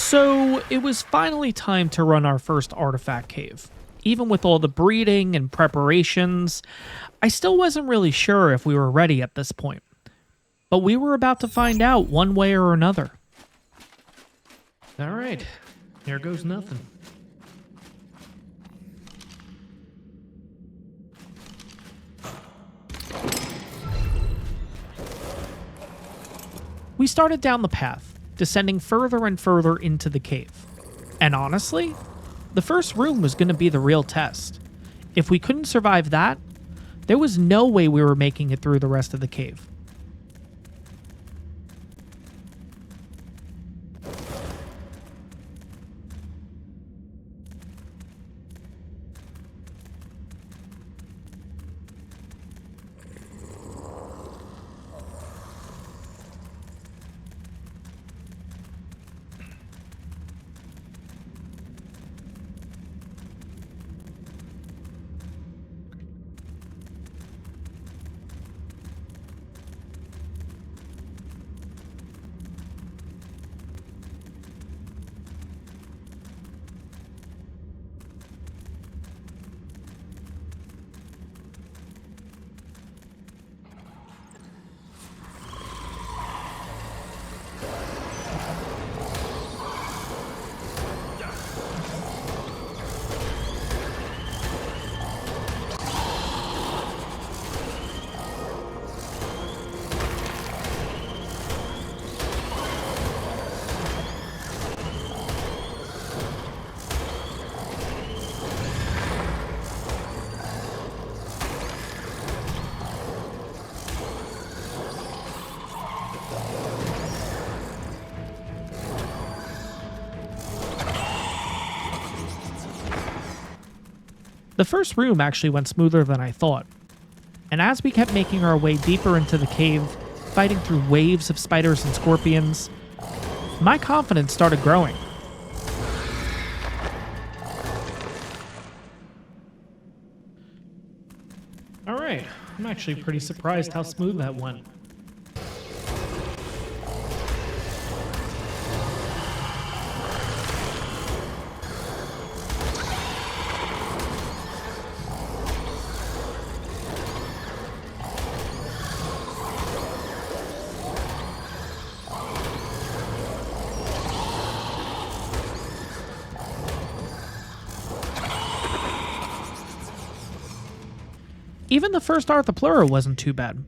So it was finally time to run our first artifact cave. Even with all the breeding and preparations, I still wasn't really sure if we were ready at this point. But we were about to find out one way or another. All right, here goes nothing. We started down the path, descending further and further into the cave. And honestly, the first room was going to be the real test. If we couldn't survive that, there was no way we were making it through the rest of the cave. The first room actually went smoother than I thought. And as we kept making our way deeper into the cave, fighting through waves of spiders and scorpions, my confidence started growing. All right, I'm actually pretty surprised how smooth that went. Even the first Arthropleura wasn't too bad.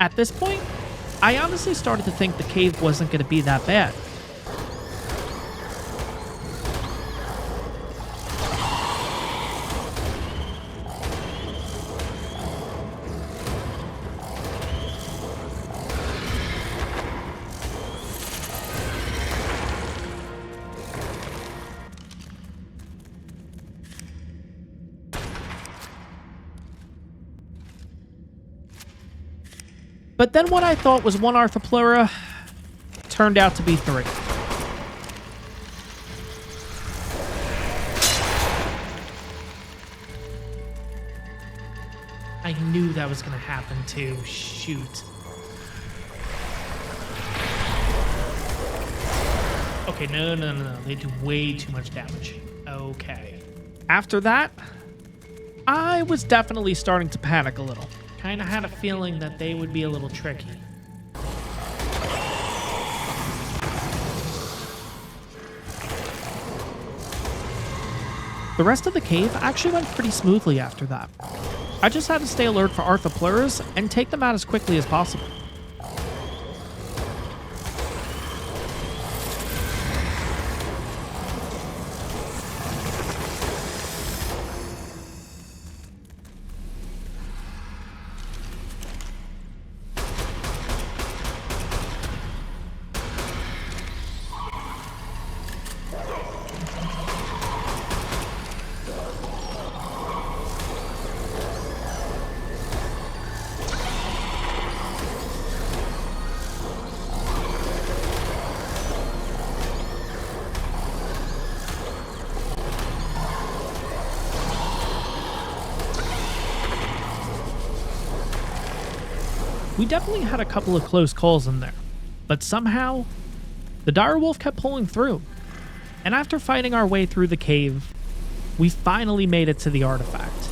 At this point, I honestly started to think the cave wasn't going to be that bad. But then what I thought was one Arthropleura turned out to be three. I knew that was going to happen too. Shoot. Okay, no. They do way too much damage. Okay. After that, I was definitely starting to panic a little. Kinda had a feeling that they would be a little tricky. The rest of the cave actually went pretty smoothly after that. I just had to stay alert for Arthropleuras and take them out as quickly as possible. We definitely had a couple of close calls in there, but somehow, the direwolf kept pulling through. And after fighting our way through the cave, we finally made it to the artifact.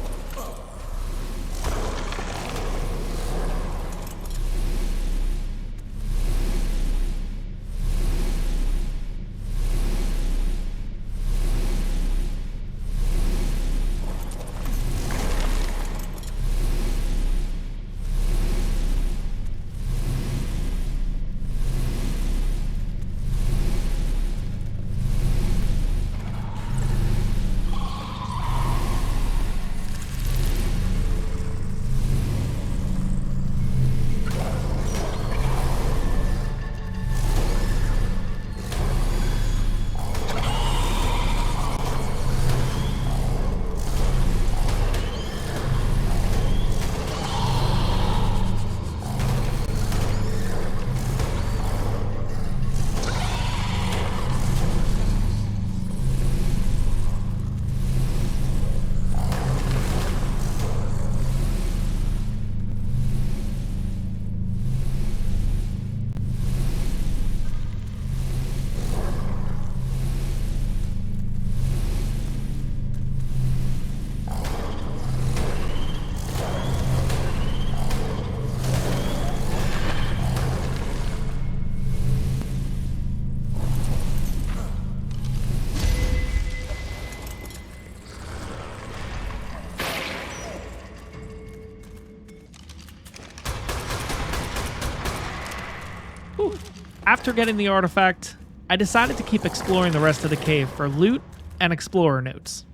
After getting the artifact, I decided to keep exploring the rest of the cave for loot and explorer notes.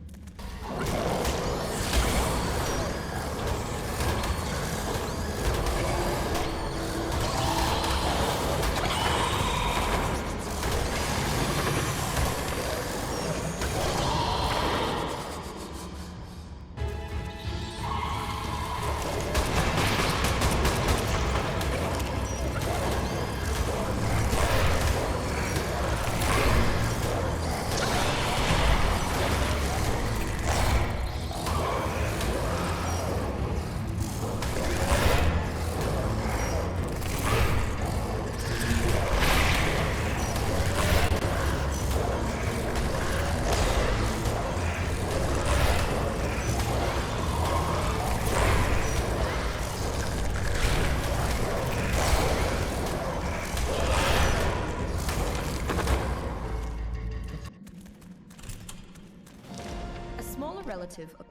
A smaller relative of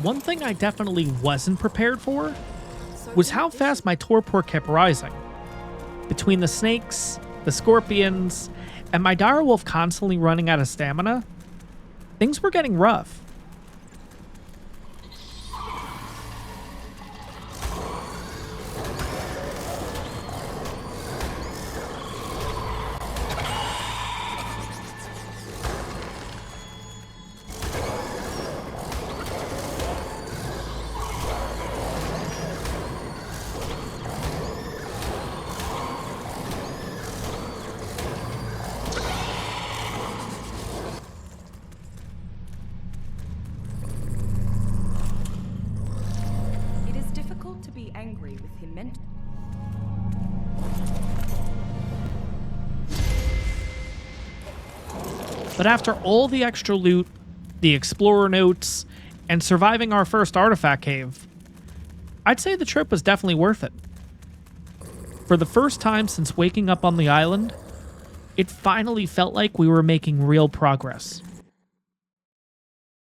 one thing I definitely wasn't prepared for was how fast my torpor kept rising. Between the snakes, the scorpions, and my direwolf constantly running out of stamina, things were getting rough. It is difficult to be angry with him mentally. But after all the extra loot, the explorer notes, and surviving our first artifact cave, I'd say the trip was definitely worth it. For the first time since waking up on the island, it finally felt like we were making real progress.